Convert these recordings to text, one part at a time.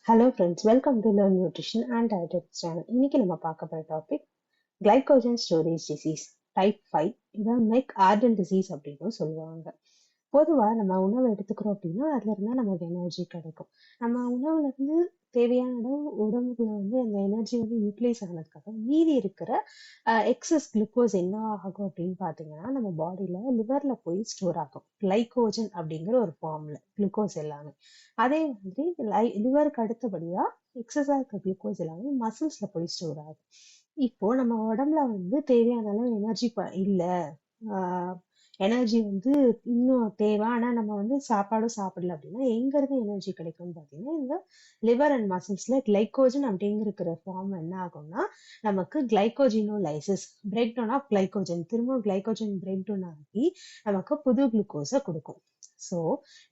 Hello friends, welcome to Learn Nutrition and Dietetics channel. இன்னைக்கு நம்ம பார்க்க போற topic Glycogen Storage Disease Type 5. இதை Ardle disease அப்படின்னு சொல்லுவாங்க. பொதுவா நம்ம உணவு எடுத்துக்கிறோம் அப்படின்னா அதுல இருந்தா நமக்கு எனர்ஜி கிடைக்கும். நம்ம உணவுல இருந்து தேவையான அளவு உடம்புக்குள்ள அந்த எனர்ஜி யூட்டிலைஸ் ஆனதுக்கப்புறம் மீதி இருக்கிற எக்ஸஸ் குளுக்கோஸ் என்ன ஆகும் அப்படின்னு பாத்தீங்கன்னா நம்ம பாடியில லிவர்ல போய் ஸ்டோர் ஆகும். கிளைகோஜன் அப்படிங்கிற ஒரு ஃபார்ம்ல குளுக்கோஸ் எல்லாமே. அதே மாதிரி லிவருக்கு அடுத்தபடியா எக்ஸஸா இருக்க குளுக்கோஸ் எல்லாமே மசில்ஸ்ல போய் ஸ்டோர் ஆகும். இப்போ நம்ம உடம்புல தேவையான அளவு எனர்ஜி இல்ல, எனர்ஜி இன்னும் தேவை, ஆனா நம்ம சாப்பாடும் சாப்பிடல அப்படின்னா எங்க இருந்து எனர்ஜி கிடைக்கும்னு பாத்தீங்கன்னா இந்த லிவர் அண்ட் மசில்ஸ்ல கிளைகோஜன் அப்படிங்கிற ஃபார்ம் என்ன ஆகும்னா நமக்கு கிளைகோஜினோலைசிஸ், பிரேக் டவுன் ஆஃப் கிளைகோஜன், திரும்ப கிளைகோஜன் பிரேக் டவுன் ஆகி நமக்கு புது குளுக்கோஸை கொடுக்கும். ஸோ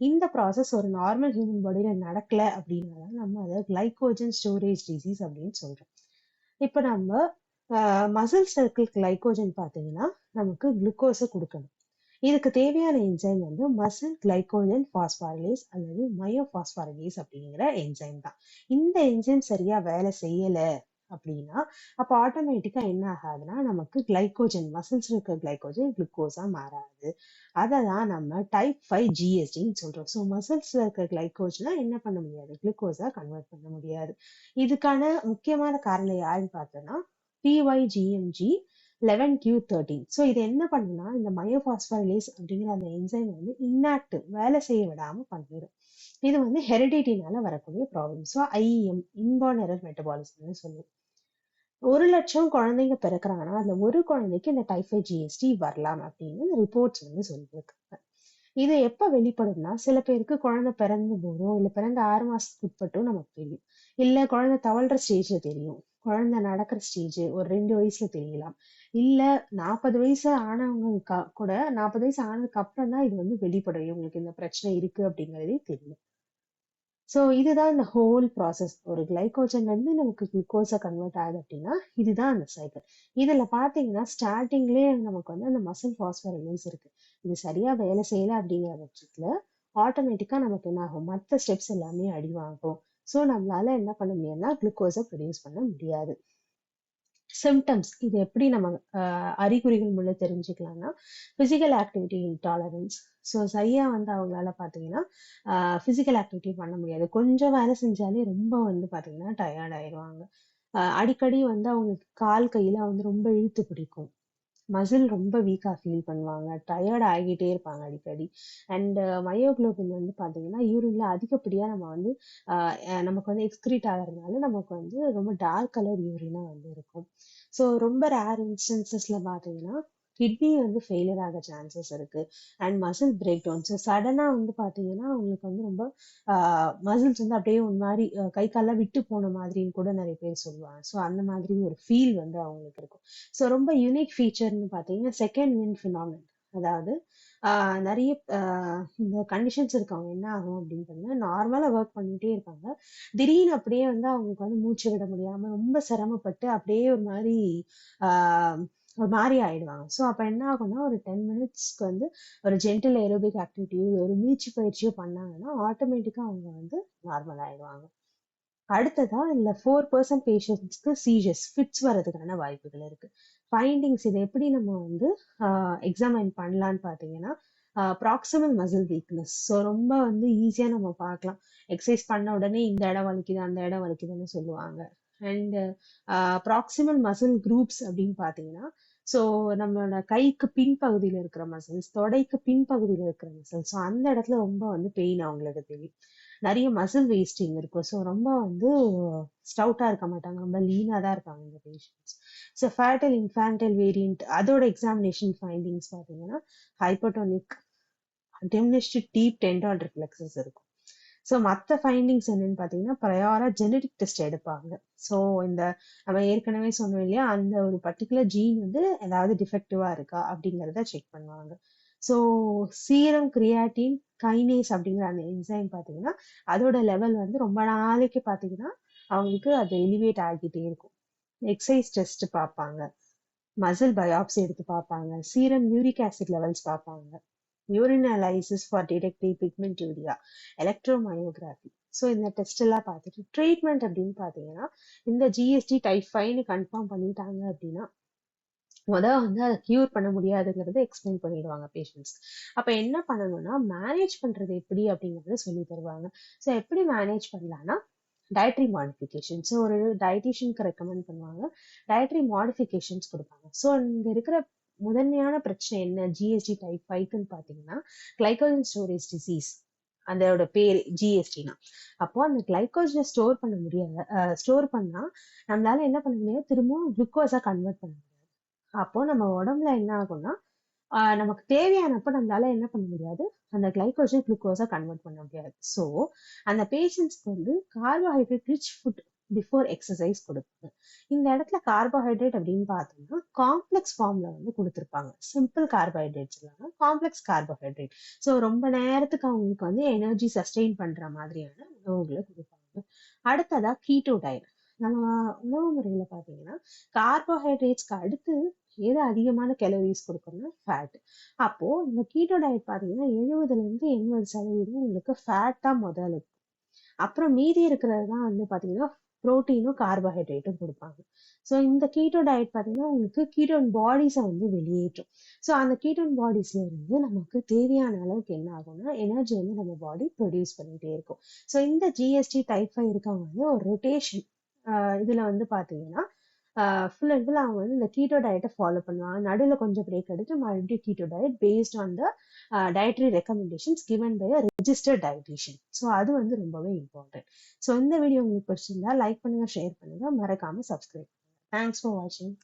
இந்த ப்ராசஸ் ஒரு நார்மல் ஹியூமன் பாடியில நடக்கல அப்படின்னா நம்ம அதை கிளைகோஜன் ஸ்டோரேஜ் டிசீஸ் அப்படின்னு சொல்றோம். இப்ப நம்ம மசில் சர்க்கிள் கிளைகோஜன் பாத்தீங்கன்னா நமக்கு குளுக்கோஸை கொடுக்கணும். இதுக்கு தேவையான என்சைம் மசில் கிளைகோஜன் பாஸ்பாரிலேஸ் அல்லது மயோபாஸ்பாரிலேஸ் அப்படிங்கிற என்சைம் தான். இந்த என்சைம் சரியா வேலை செய்யல அப்படின்னா அப்ப ஆட்டோமேட்டிக்கா என்ன ஆகாதுன்னா நமக்கு கிளைகோஜன், மசில்ஸ் இருக்க கிளைகோஜன் குளுக்கோஸா மாறாது. அததான் நம்ம டைப் 5 ஜிஎஸ்டின்னு சொல்றோம். ஸோ மசில்ஸ்ல இருக்க கிளைகோஜனை என்ன பண்ண முடியாது, குளுக்கோஸா கன்வெர்ட் பண்ண முடியாது. இதுக்கான முக்கியமான காரணம் யாருன்னு பார்த்தோம்னா PYGMG 11Q13. ஸோ இது என்ன பண்ணுன்னா இந்த மயோபாஸ்பாரிலேஸ் அப்படிங்கிற அந்த என்சைம் இன்ஆக்டிவ், வேலை செய்ய விடாம பண்ணிடும். இது ஹெரிடிட்டினால வரக்கூடிய problem. So IEM, inborn error மெட்டபாலிசம்னு சொல்லுவோம். 1,00,000 குழந்தைங்க பிறக்கிறாங்கன்னா அதுல ஒரு குழந்தைக்கு இந்த டைப் 5 GST வரலாம் அப்படின்னு ரிப்போர்ட்ஸ் சொல்லியிருக்காங்க. இது எப்ப வெளிப்படும்னா சில பேருக்கு குழந்தை பிறந்து போதும், இல்ல பிறந்த 6 மாசத்துக்கு உட்பட்டும் நமக்கு தெரியும், இல்ல குழந்தை தவழ்ற ஸ்டேஜ்ல தெரியும், குழந்தை நடக்கிற ஸ்டேஜ் ஒரு 2 வயசுல தெரியலாம், இல்ல 40 வயசு ஆனவங்க கூட 40 வயசு ஆனதுக்கு அப்புறம் தான் இது வெளிப்படும், இவங்களுக்கு இந்த பிரச்சனை இருக்கு அப்படிங்கறதே தெரியும். ஸோ இதுதான் இந்த ஹோல் ப்ராசஸ். ஒரு கிளைகோஜன்ல இருந்து நமக்கு குளுக்கோஸை கன்வெர்ட் ஆகுது அப்படின்னா இதுதான் அந்த சைக்கிள். இதுல பாத்தீங்கன்னா ஸ்டார்டிங்லேயே நமக்கு அந்த மசில் பாஸ்பரிலேஸ் இருக்கு. இது சரியா வேலை செய்யல அப்படிங்கிற பட்சத்துல ஆட்டோமேட்டிக்கா நமக்கு என்ன ஆகும், மற்ற ஸ்டெப்ஸ் எல்லாமே அடிவாகும். ஸோ நம்மளால என்ன பண்ண முடியாதுன்னா குளுக்கோஸை ப்ரொடியூஸ் பண்ண முடியாது. சிம்டம்ஸ், இது எப்படி நம்ம அறிகுறிகள் மூலம் தெரிஞ்சுக்கலாம்னா பிசிக்கல் ஆக்டிவிட்டி இன்டாலரன்ஸ். ஸோ சரியா அவங்களால பாத்தீங்கன்னா பிசிக்கல் ஆக்டிவிட்டி பண்ண முடியாது. கொஞ்சம் வேலை செஞ்சாலே ரொம்ப பாத்தீங்கன்னா டயர்ட் ஆயிடுவாங்க. அடிக்கடி அவங்களுக்கு கால் கையில ரொம்ப இழுத்து பிடிக்கும். மசில் ரொம்ப வீக்கா ஃபீல் பண்ணுவாங்க, டயர்ட் ஆகிட்டே இருப்பாங்க அடிக்கடி. அண்ட் மயோகுளோபின் பாத்தீங்கன்னா யூரின்ல அதிகப்படியா நமக்கு எக்ஸ்கிரீட் ஆகிறதுனால நமக்கு ரொம்ப டார்க் கலர் யூரினா இருக்கும். ஸோ ரொம்ப ரேர் இன்ஸ்டன்சஸ்ல பாத்தீங்கன்னா கிட்னி ஃபெயிலியர் ஆக சான்சஸ் இருக்கு. And muscle break down. So சடனா பாத்தீங்கன்னா அவங்களுக்கு ரொம்ப மசில்ஸ் அப்படியே ஒரு மாதிரி கை காலெல்லாம் விட்டு போன மாதிரின்னு கூட நிறைய பேர் சொல்லுவாங்க. ஸோ அந்த மாதிரி ஒரு ஃபீல் அவங்களுக்கு இருக்கும். ஸோ ரொம்ப யூனிக் ஃபீச்சர்னு பாத்தீங்கன்னா செகண்ட் விண்ட் ஃபினாமினன். அதாவது நிறைய இந்த கண்டிஷன்ஸ் இருக்கவங்க என்ன ஆகும் அப்படின்னு பாத்தீங்கன்னா நார்மலா ஒர்க் பண்ணிட்டே இருப்பாங்க, திடீர்னு அப்படியே அவங்களுக்கு மூச்சு விட முடியாம ரொம்ப சிரமப்பட்டு அப்படியே ஒரு மாதிரி ஒரு மாதிரி ஆயிடுவாங்க. ஸோ அப்ப என்ன ஆகும்னா ஒரு 10 மினிட்ஸ்க்கு ஒரு ஜென்டில் ஏரோபிக் ஆக்டிவிட்டியோ ஒரு மூச்சு பயிற்சியோ பண்ணாங்கன்னா ஆட்டோமேட்டிக்கா அவங்க நார்மல் ஆயிடுவாங்க. அடுத்ததா இல்ல 4% பேஷண்ட்ஸ்க்கு சீஜர்ஸ், ஃபிட்ஸ் வர்றதுக்கான வாய்ப்புகள் இருக்கு. ஃபைண்டிங்ஸ், இதை எப்படி நம்ம எக்ஸாமைன் பண்ணலான்னு பாத்தீங்கன்னா ப்ராக்சிமல் மசில் வீக்னஸ். ஸோ ரொம்ப ஈஸியா நம்ம பார்க்கலாம். எக்ஸசைஸ் பண்ண உடனே இந்த இடம் வலிக்குது அந்த இடம் வலிக்குதுன்னு சொல்லுவாங்க. அண்ட் ப்ராக்சிமல் மசில் குரூப்ஸ் அப்படின்னு பாத்தீங்கன்னா ஸோ நம்மளோட கைக்கு பின்பகுதியில இருக்கிற மசில்ஸ், தொடைக்கு பின்பகுதியில இருக்கிற மசில்ஸ், ஸோ அந்த இடத்துல ரொம்ப பெயின் அவங்களுக்கு தெரியும். நிறைய மசில் வேஸ்டிங் இருக்கும். ஸோ ரொம்ப ஸ்டவுட்டா இருக்க மாட்டாங்க, ரொம்ப லீனா தான் இருப்பாங்க இந்த patients. So fatal infantile variant, அதோட எக்ஸாமினேஷன் ஃபைண்டிங்ஸ் பாத்தீங்கன்னா ஹைப்போட்டோனிக், டிமினிஷ்டு டீப் டெண்டான் ரிஃப்ளெக்சஸ் இருக்கும். ஸோ மற்ற ஃபைண்டிங்ஸ் என்னன்னு பாத்தீங்கன்னா ப்ரையாரா ஜெனடிக் டெஸ்ட் எடுப்பாங்க. ஸோ இந்த நம்ம ஏற்கனவே சொன்னோம் இல்லையா, அந்த ஒரு பர்டிகுலர் ஜீன் ஏதாவது டிஃபெக்டிவா இருக்கா அப்படிங்கறத செக் பண்ணுவாங்க. ஸோ சீரம் கிரியாட்டின் கைனேஸ் அப்படிங்கிற அந்த என்சைம் பாத்தீங்கன்னா அதோட லெவல் ரொம்ப நாளைக்கு பாத்தீங்கன்னா அவங்களுக்கு அது எலிவேட் ஆகிட்டே இருக்கும். எக்ஸசைஸ் டெஸ்ட் பார்ப்பாங்க, மசில் பயாப்சி எடுத்து பார்ப்பாங்க, சீரம் யூரிக் ஆசிட் லெவல்ஸ் பார்ப்பாங்க. Urine analysis for detective pigmenturia, electromyography. So இந்த டெஸ்ட் எல்லாம் பார்த்துட்டு ட்ரீட்மெண்ட் அப்படின்னு பார்த்தீங்கன்னா, இந்த ஜிஎஸ்டி டைப் 5 கன்ஃபார்ம் பண்ணிட்டாங்க அப்படின்னா வந்து அதை கியூர் பண்ண முடியாதுங்கிறத எக்ஸ்பிளைன் பண்ணிடுவாங்க பேஷண்ட்ஸ். அப்ப என்ன பண்ணணும்னா, மேனேஜ் பண்றது எப்படி அப்படிங்கறத சொல்லி தருவாங்க. ஸோ எப்படி மேனேஜ் பண்ணலாம்னா, டயட்ரி மாடிஃபிகேஷன். ஸோ ஒரு டயட்டிஷியனுக்கு ரெக்கமெண்ட் பண்ணுவாங்க, டயட்ரி மாடிஃபிகேஷன்ஸ் கொடுப்பாங்க. ஸோ இங்க இருக்கிற முதன்மையான பிரச்சனை என்ன ஜிஎஸ்டி டைப் 5ன்னு பார்த்தீங்கன்னா, கிளைகோஜன் ஸ்டோரேஜ் டிசீஸ். அதோட பேர் ஜிஎஸ்டினா. அப்போ அந்த கிளைகோஜனை ஸ்டோர் பண்ண முடியாது. ஸ்டோர் பண்ணா நம்மளால என்ன பண்ண முடியாது, திரும்பவும் குளுக்கோஸா கன்வெர்ட் பண்ண முடியாது. அப்போ நம்ம உடம்புல என்ன ஆகும்னா, நமக்கு தேவையானப்ப நம்மளால என்ன பண்ண முடியாது, அந்த கிளைகோஜன் குளுக்கோஸா கன்வெர்ட் பண்ண முடியாது. ஸோ அந்த பேஷண்ட்ஸ்க்கு வந்து carbohydrate rich food before exercise கொடுப்பாங்க. இந்த இடத்துல கார்போஹைட்ரேட் அப்படின்னு பார்த்தோம்னா காம்ப்ளெக்ஸ் ஃபார்ம்ல வந்து கொடுத்துருப்பாங்க. சிம்பிள் கார்போஹைட்ரேட்ஸ் இல்லாம காம்ப்ளெக்ஸ் கார்போஹைட்ரேட். ஸோ ரொம்ப நேரத்துக்கு அவங்களுக்கு வந்து எனர்ஜி சஸ்டெயின் பண்ற மாதிரியான உணவுகளை கொடுப்பாங்க. அடுத்ததா கீட்டோ டயட். நம்ம உணவு முறையில பாத்தீங்கன்னா, கார்போஹைட்ரேட்ஸ்க்கு அடுத்து எது அதிகமான கேலரிஸ் கொடுக்கணும்னா ஃபேட். அப்போ இந்த கீட்டோ டயட் பாத்தீங்கன்னா 70% உங்களுக்கு ஃபேட் தான் முதல்ல. அப்புறம் மீதி இருக்கிறது தான் வந்து பாத்தீங்கன்னா புரோட்டீனும் கார்போஹைட்ரேட்டும் கொடுப்பாங்க. ஸோ இந்த கீட்டோ டயட் பாத்தீங்கன்னா உங்களுக்கு கீட்டோன் பாடிஸை வந்து வெளியேற்றும். ஸோ அந்த கீட்டோன் பாடிஸ்ல இருந்து நமக்கு தேவையான அளவுக்கு என்ன ஆகும்னா எனர்ஜி வந்து நம்ம பாடி ப்ரொடியூஸ் பண்ணிட்டே இருக்கும். ஸோ இந்த ஜிஎஸ்டி டைப் 5 இருக்கவங்க வந்து ஒரு ரொட்டேஷன் இதுல வந்து பாத்தீங்கன்னா ஃபுல் அண்ட் ஃபுல் அவங்க வந்து இந்த கீட்டோ டயட்டை ஃபாலோ பண்ணுவாங்க. நடுவில் கொஞ்சம் பிரேக் எடுத்து மறுபடியும் keto diet based on the dietary recommendations given by a registered dietitian. So அது வந்து ரொம்பவே இம்பார்ட்டன்ட். ஸோ இந்த வீடியோ உங்களுக்கு பிடிச்சிருந்தா லைக் பண்ணுங்க, ஷேர் பண்ணுங்க, மறக்காம சப்ஸ்கிரைப் பண்ணுங்க. தேங்க்ஸ் ஃபார் வாட்சிங்.